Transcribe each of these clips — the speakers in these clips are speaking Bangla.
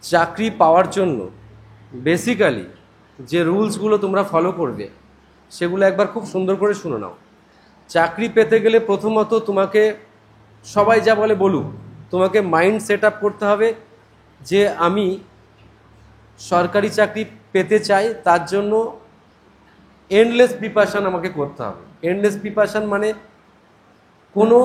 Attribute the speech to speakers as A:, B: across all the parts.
A: চাকরি পাওয়ার জন্য বেসিক্যালি যে রুলসগুলো তোমরা ফলো করবে সেগুলো একবার খুব সুন্দর করে শুনে নাও। চাকরি পেতে গেলে প্রথমত তোমাকে সবাই যা বলে বলুক, তোমাকে মাইন্ড সেট আপ করতে হবে যে আমি সরকারি চাকরি পেতে চাই, তার জন্য এন্ডলেস প্রিপারেশান আমাকে করতে হবে। এন্ডলেস প্রিপারেশান মানে কোনো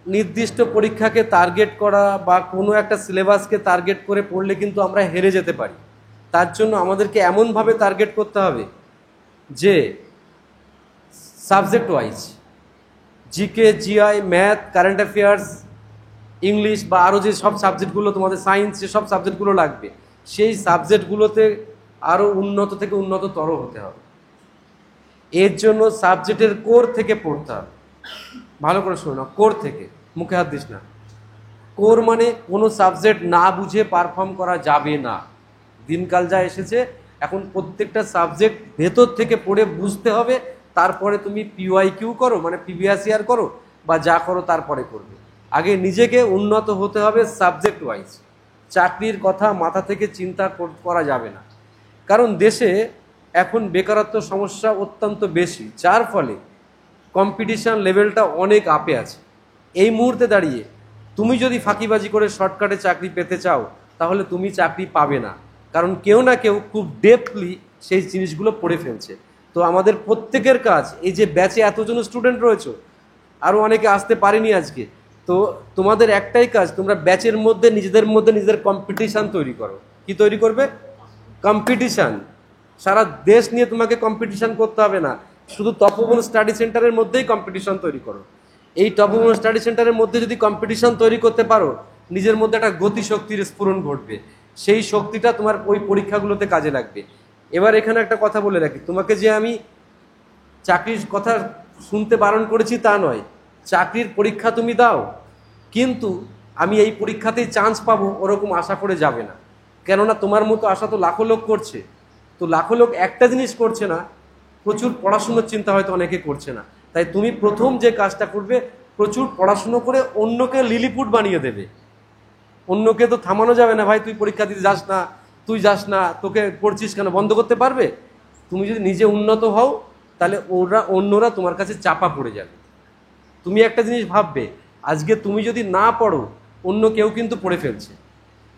A: নির্দিষ্ট পরীক্ষাকে টার্গেট করা বা কোনো একটা সিলেবাসকে টার্গেট করে পড়লে কিন্তু আমরা হেরে যেতে পারি। তার জন্য আমাদেরকে এমনভাবে টার্গেট করতে হবে যে subject wise GK, GI, math, current affairs, English বা আরও যে সব সাবজেক্টগুলো তোমাদের, সায়েন্স, যে সব সাবজেক্টগুলো লাগবে সেই সাবজেক্টগুলোতে আরও উন্নত থেকে উন্নততর হতে হবে। এর জন্য সাবজেক্টের কোর থেকে পড়তে হবে। ভালো করে শোনো, কোর থেকে, মুখে হাত দিস না। কোর মানে কোনো সাবজেক্ট না বুঝে পারফর্ম করা যাবে না। দিনকাল যা এসেছে, এখন প্রত্যেকটা সাবজেক্ট ভেতর থেকে পড়ে বুঝতে হবে, তারপরে তুমি পিওয়াইকিউ করো মানে প্রিভিয়াস ইয়ার করো বা যা করো তারপরে করবে। আগে নিজেকে উন্নত হতে হবে সাবজেক্ট ওয়াইজ। চাকরির কথা মাথা থেকে চিন্তা করা যাবে না, কারণ দেশে এখন বেকারত্ব সমস্যা অত্যন্ত বেশি, যার ফলে কম্পিটিশান লেভেলটা অনেক আপে আছে। এই মুহূর্তে দাঁড়িয়ে তুমি যদি ফাঁকিবাজি করে শর্টকাটে চাকরি পেতে চাও তাহলে তুমি চাকরি পাবে না, কারণ কেউ না কেউ খুব ডেপলি সেই জিনিসগুলো পড়ে ফেলছে। তো আমাদের প্রত্যেকের কাজ, এই যে ব্যাচে এতজন স্টুডেন্ট রয়েছে, আরও অনেকে আসতে পারেনি আজকে, তো তোমাদের একটাই কাজ, তোমরা ব্যাচের মধ্যে নিজেদের কম্পিটিশান তৈরি করো। কি তৈরি করবে? কম্পিটিশান। সারা দেশ নিয়ে তোমাকে কম্পিটিশান করতে হবে না, শুধু তপবন স্টাডি সেন্টারের মধ্যেই কম্পিটিশান তৈরি করো। এই তপবন স্টাডি সেন্টারের মধ্যে যদি কম্পিটিশান তৈরি করতে পারো, নিজের মধ্যে একটা গতিশক্তির স্ফুরণ ঘটবে, সেই শক্তিটা তোমার ওই পরীক্ষাগুলোতে কাজে লাগবে। এবার এখানে একটা কথা বলে রাখি, তোমাকে যে আমি চাকরির কথা শুনতে বারণ করেছি তা নয়। চাকরির পরীক্ষা তুমি দাও, কিন্তু আমি এই পরীক্ষাতেই চান্স পাবো ওরকম আশা করে যাবে না। কেননা তোমার মতো আশা তো লাখো লোক করছে, তো লাখো লোক একটা জিনিস করছে না, প্রচুর পড়াশুনোর চিন্তা হয়তো অনেকে করছে না। তাই তুমি প্রথম যে কাজটা করবে, প্রচুর পড়াশুনো করে অন্যকে লিলিপুট বানিয়ে দেবে। অন্যকে তো থামানো যাবে না, ভাই তুই পরীক্ষা দিতে যাস না, তুই যাস না, তোকে পড়ছিস কেন, বন্ধ করতে পারবে? তুমি যদি নিজে উন্নত হও তাহলে অন্যরা তোমার কাছে চাপা পড়ে যাবে। তুমি একটা জিনিস ভাববে, আজকে তুমি যদি না পড়ো অন্য কেউ কিন্তু পড়ে ফেলছে।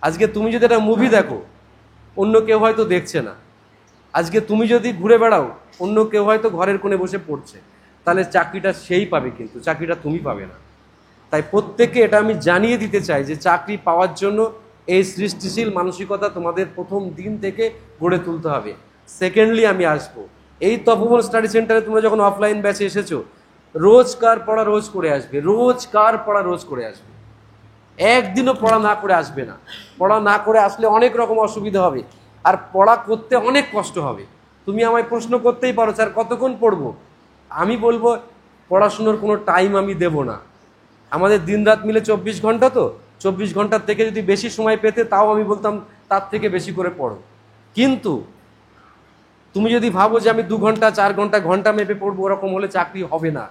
A: আজকে তুমি যদি একটা মুভি দেখো অন্য কেউ হয়তো দেখছে না। আজকে তুমি যদি ঘুরে বেড়াও অন্য কেউ হয়তো ঘরের কোণে বসে পড়ছে। তাহলে চাকরিটা সেই পাবে, কিন্তু চাকরিটা তুমি পাবে না। তাই প্রত্যেককে এটা আমি জানিয়ে দিতে চাই যে চাকরি পাওয়ার জন্য এই সৃষ্টিশীল মানসিকতা তোমাদের প্রথম দিন থেকে গড়ে তুলতে হবে। সেকেন্ডলি আমি আসবো, এই তপবন স্টাডি সেন্টারে তোমরা যখন অফলাইন ব্যাচে এসেছো, রোজকার পড়া রোজ করে আসবে, রোজকার পড়া রোজ করে আসবে, একদিনও পড়া না করে আসবে না। পড়া না করে আসলে অনেক রকম অসুবিধা হবে, আর পড়া করতে অনেক কষ্ট হবে। তুমি আমায় প্রশ্ন করতেই পারো, স্যার কতক্ষণ পড়বো? আমি বলবো পড়াশুনোর কোনো টাইম আমি দেব না। আমাদের দিন রাত মিলে 24 ঘন্টা, তো 24 ঘন্টার থেকে যদি বেশি সময় পেতে তাও আমি বলতাম তার থেকে বেশি করে পড়ো। কিন্তু তুমি যদি ভাবো যে আমি 2 ঘন্টা 4 ঘন্টা ঘন্টা মেপে পড়বো, ওরকম হলে চাকরি হবে না।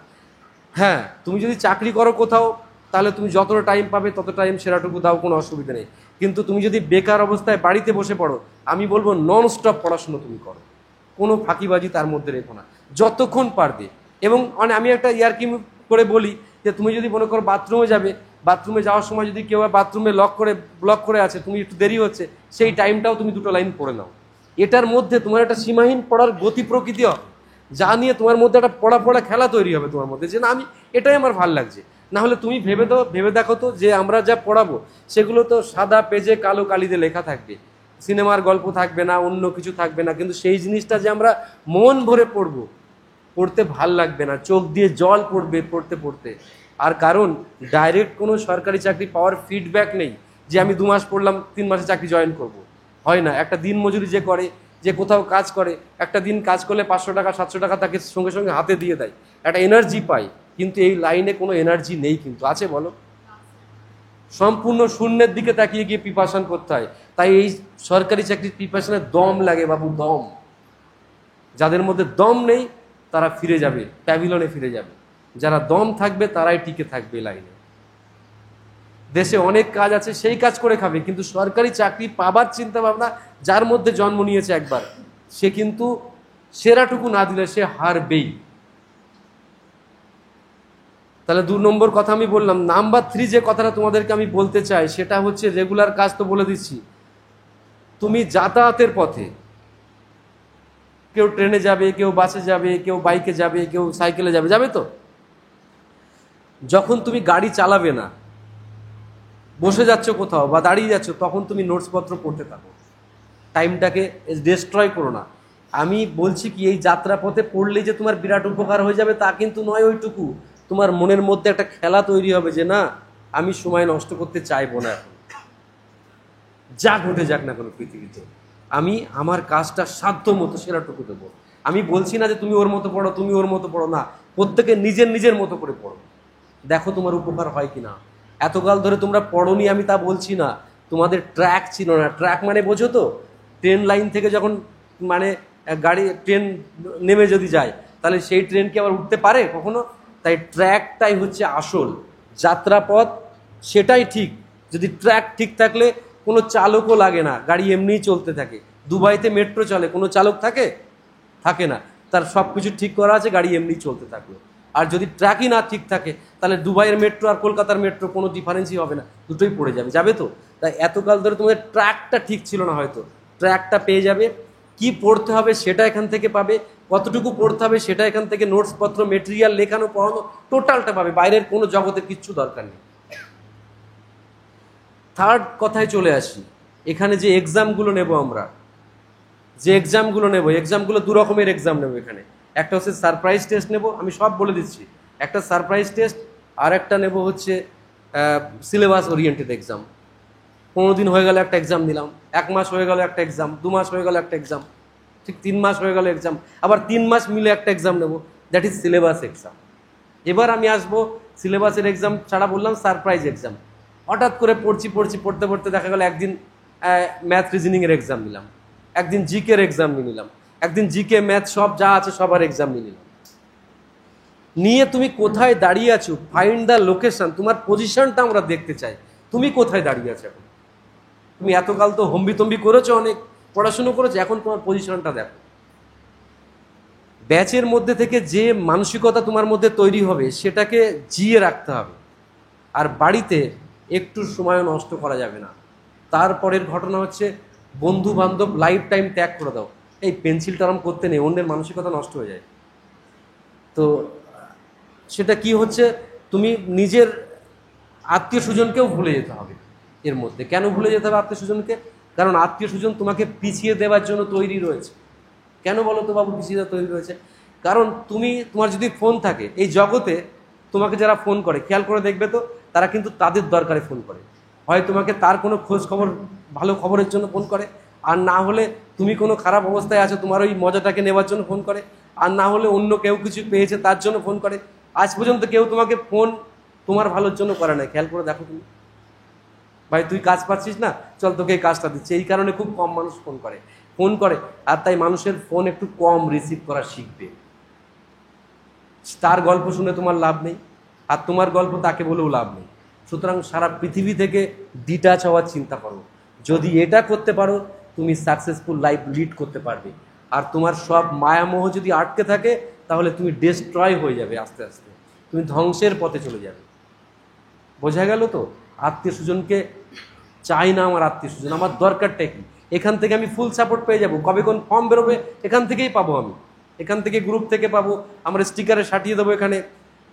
A: হ্যাঁ, তুমি যদি চাকরি করো কোথাও, তাহলে তুমি যতটা টাইম পাবে তত টাইম সেরাটুকু দাও, কোনো অসুবিধা নেই। কিন্তু তুমি যদি বেকার অবস্থায় বাড়িতে বসে পড়ো, আমি বলবো নন স্টপ পড়াশুনো তুমি করো, কোনো ফাঁকিবাজি তার মধ্যে রেখো না, যতক্ষণ পারবে। এবং আমি একটা ইয়ার্কি করে বলি যে তুমি যদি মনে করো বাথরুমে যাবে, বাথরুমে যাওয়ার সময় যদি কেউ বাথরুমে ব্লক করে আছে, তুমি একটু দেরি হচ্ছে, সেই টাইমটাও তুমি 2টো লাইন পড়ে নাও। এটার মধ্যে তোমার একটা সীমাহীন পড়ার গতি প্রকৃতি হবে, যা নিয়ে তোমার মধ্যে একটা পড়া খেলা তৈরি হবে তোমার মধ্যে, যে না আমি এটাই আমার ভাল লাগছে। না হলে তুমি ভেবে দেখো তো যে আমরা যা পড়াবো সেগুলো তো সাদা পেজে কালো কালিতে লেখা থাকবে, সিনেমার গল্প থাকবে না, অন্য কিছু থাকবে না, কিন্তু সেই জিনিসটা যে আমরা মন ভরে পড়বো, পড়তে ভাল লাগবে না, চোখ দিয়ে জল পড়বে পড়তে পড়তে। আর কারণ ডাইরেক্ট কোনো সরকারি চাকরি পাওয়ার ফিডব্যাক নেই যে আমি 2 মাস পড়লাম 3 মাসে চাকরি জয়েন করব, হয় না। একটা দিন মজুরি যে করে, যে কোথাও কাজ করে, একটা দিন কাজ করলে 500 টাকা 700 টাকা তাকে সঙ্গে সঙ্গে হাতে দিয়ে দেয়, একটা এনার্জি পায়। কিন্তু এই লাইনে কোনো এনার্জি নেই, কিন্তু আছে বলো? সম্পূর্ণ শূন্যের দিকে তাকিয়ে গিয়ে প্রিপারেশন করতে হয়। তাই এই সরকারি চাকরির প্রিপারেশনের দম লাগে বাবু, দম। যাদের মধ্যে দম নেই তারা ফিরে যাবে, প্যাভিলনে ফিরে যাবে। যারা দম থাকবে তারাই টিকে থাকবে লাইনে। দেশে অনেক কাজ আছে, সেই কাজ করে খাবে, কিন্তু সরকারি চাকরি পাবার চিন্তা ভাবনা যার মধ্যে জন্ম নিয়েছে একবার, সে কিন্তু সেরাটুকু না দিলে সে হারবেই। তাহলে 2 নম্বর কথা আমি বললাম। নাম্বার 3 যে কথাটা তোমাদেরকে আমি বলতে চাই সেটা হচ্ছে রেগুলার কাজ। তো বলে দিচ্ছি, তুমি যাতায়াতের পথে, কেউ ট্রেনে যাবে, কেউ বাসে যাবে, কেউ বাইকে যাবে, কেউ সাইকেলে যাবে, যাবে তো। যখন তুমি গাড়ি চালাবে না, বসে যাচ্ছ কোথাও বা দাঁড়িয়ে যাচ্ছ, তখন তুমি নোটসপত্র পড়তে থাকো, টাইমটাকে ডিস্ট্রয় করো না। আমি বলছি কি, এই যাত্রাপথে পড়লে যে তোমার বিরাট উপকার হয়ে যাবে তা কিন্তু নয়। ওইটুকু তোমার মনের মধ্যে একটা খেলা তৈরি হবে যে না, আমি সময় নষ্ট করতে চাইবো না, এখন যা ঘটে যাক না কোনো পৃথিবীতে, আমি আমার কাজটা সাধ্য মতো সেরাটুকু দেবো। আমি বলছি না যে তুমি ওর মতো পড়ো, তুমি ওর মতো পড়ো, না, প্রত্যেকে নিজের নিজের মতো করে পড়ো, দেখো তোমার উপকার হয় কিনা। এতকাল ধরে তোমরা পড়োনি আমি তা বলছি না, তোমাদের ট্র্যাক ছিল না। ট্র্যাক মানে বোঝো তো, ট্রেন লাইন থেকে যখন মানে ট্রেন নেমে যদি যায়, তাহলে সেই ট্রেন কি আবার উঠতে পারে কখনো? তাই ট্র্যাকটাই হচ্ছে আসল যাত্রাপথ, সেটাই ঠিক। যদি ট্র্যাক ঠিক থাকলে কোনো চালকও লাগে না, গাড়ি এমনিই চলতে থাকে। দুবাইতে মেট্রো চলে, কোনো চালক থাকে? থাকে না, তার সব কিছু ঠিক করা আছে, গাড়ি এমনি চলতে থাকলো। আর যদি ট্র্যাকই না ঠিক থাকে, তাহলে দুবাইয়ের মেট্রো আর কলকাতার মেট্রো কোনো ডিফারেন্সই হবে না, দুটোই পড়ে যাবে। যাবে তো? তাই এতকাল ধরে তোমাদের ট্র্যাকটা ঠিক ছিল না, হয়তো ট্র্যাকটা পেয়ে যাবে। কি পড়তে হবে সেটা এখান থেকে পাবে, কতটুকু পড়তে হবে সেটা এখান থেকে, নোটসপত্র, মেটেরিয়াল, লেখানো, পড়ানো, টোটালটা পাবে। বাইরের কোনো জগতের কিচ্ছু দরকার নেই। থার্ড কথায় চলে আসি, এখানে যে এক্সামগুলো নেব আমরা, যে এক্সামগুলো নেব, এক্সামগুলো 2 রকমের এক্সাম নেব এখানে। একটা হচ্ছে সারপ্রাইজ টেস্ট নেব, আমি সব বলে দিচ্ছি। একটা সারপ্রাইজ টেস্ট, আর একটা নেব হচ্ছে সিলেবাস ওরিয়েন্টেড এক্সাম। 15 দিন হয়ে গেল একটা এক্সাম দিলাম, 1 মাস হয়ে গেল একটা এক্সাম, 2 মাস হয়ে গেল একটা এক্সাম, ঠিক 3 মাস হয়ে গেল এক্সাম, আবার 3 মাস মিলে একটা এক্সাম নেব, দ্যাট ইজ সিলেবাস এক্সাম। এবার আমি আসবো সিলেবাসের এক্সাম ছাড়া, বললাম সারপ্রাইজ এক্সাম। হঠাৎ করে পড়তে পড়তে দেখা গেল একদিন ম্যাথ রিজনিংয়ের এক্সাম নিলাম, একদিন জিকের এক্সাম নিয়ে নিলাম, একদিন জিকে ম্যাথ সব যা আছে সবার এক্সাম নিয়ে নিলাম। নিয়ে তুমি কোথায় দাঁড়িয়ে আছো, ফাইন্ড দ্য লোকেশন, তোমার পজিশনটা আমরা দেখতে চাই। তুমি কোথায় দাঁড়িয়ে আছো এখন? তুমি এতকাল তো হম্বিতম্বি করেছো, অনেক পড়াশুনো করেছো, এখন তোমার পজিশনটা দেখো। ব্যাচের মধ্যে থেকে যে মানসিকতা তোমার মধ্যে তৈরি হবে সেটাকে জিয়ে রাখতে হবে। আর বাড়িতে একটু সময় নষ্ট করা যাবে না। তারপরের ঘটনা হচ্ছে, বন্ধু বান্ধব লাইফ টাইম ত্যাগ করে দাও। এই পেন্সিলটা আরাম করতে নেই, অন্যের মানসিকতা নষ্ট হয়ে যায়। তো সেটা কি হচ্ছে, তুমি নিজের আত্মীয় স্বজনকেও ভুলে যেতে হবে এর মধ্যে। কেন ভুলে যেতে হবে আত্মীয় স্বজনকে? কারণ আত্মীয় স্বজন তোমাকে পিছিয়ে দেওয়ার জন্য তৈরি রয়েছে। কেন বলো তো বাবু পিছিয়ে দেওয়া তৈরি রয়েছে? কারণ তোমার যদি ফোন থাকে, এই জগতে তোমাকে যারা ফোন করে, খেয়াল করে দেখবে তো, তারা কিন্তু তাদের দরকারে ফোন করে। হয় তোমাকে তার কোনো খোঁজ খবর, ভালো খবরের জন্য ফোন করে, আর না হলে তুমি কোনো খারাপ অবস্থায় আছো, তোমার ওই মজাটাকে নেওয়ার জন্য ফোন করে, আর না হলে অন্য কেউ কিছু পেয়েছে তার জন্য ফোন করে। আজ পর্যন্ত কেউ তোমাকে ফোন তোমার ভালোর জন্য করে না। খেয়াল করে দেখো তুমি, ভাই তুই কাজ পাচ্ছিস না, চল তোকে এই কাজটা দিচ্ছে। এই কারণে খুব কম মানুষ ফোন করে। আর তাই মানুষের ফোন একটু কম রিসিভ করা শিখবে। তার গল্প শুনে তোমার লাভ নেই, আর তোমার গল্প তাকে বলেও লাভ নেই। সুতরাং সারা পৃথিবী থেকে ডিটাচ হওয়ার চিন্তা করো। যদি এটা করতে পারো, তুমি সাকসেসফুল লাইফ লিড করতে পারবে। আর তোমার সব মায়ামোহ যদি আটকে থাকে, তাহলে তুমি ডিস্ট্রয় হয়ে যাবে, আস্তে আস্তে তুমি ধ্বংসের পথে চলে যাবে। বোঝা গেল তো? আত্মীয় স্বজনকে চাই না আমার আত্মীয় স্বজন, আমার দরকারটা কি? এখান থেকে আমি ফুল সাপোর্ট পেয়ে যাবো, কবে কোন ফর্ম বেরোবে এখান থেকেই পাবো, আমি এখান থেকে গ্রুপ থেকে পাবো, আমরা স্টিকারে সাটিয়ে দেবো এখানে,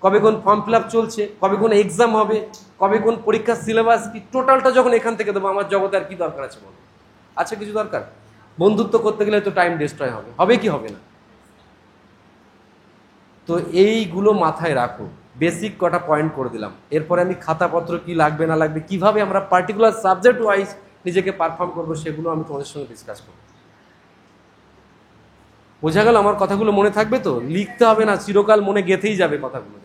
A: কবে কোন ফর্ম ফিল আপ চলছে, কবে কোন এক্সাম হবে, কবে কোন পরীক্ষার সিলেবাস কি, টোটালটা যখন এখান থেকে দেবো, আমার জগতে আর কি দরকার আছে বলো? আছে কিছু দরকার? বন্ধুত্ব করতে গেলে তো টাইম ডিস্ট্রয় হবে, হবে কি হবে না? তো এইগুলো মাথায় রাখো। বেসিক কটা পয়েন্ট করে দিলাম, এরপরে আমি খাতাপত্র কি লাগবে না লাগবে, কিভাবে আমরা পার্টিকুলার সাবজেক্ট ওয়াইজ নিজেকে পারফর্ম করবো, সেগুলো আমি তোমাদের সঙ্গে ডিসকাস করবো। বোঝা গেল? আমার কথাগুলো মনে থাকবে তো? লিখতে হবে না, চিরকাল মনে গেঁথেই যাবে কথাগুলো।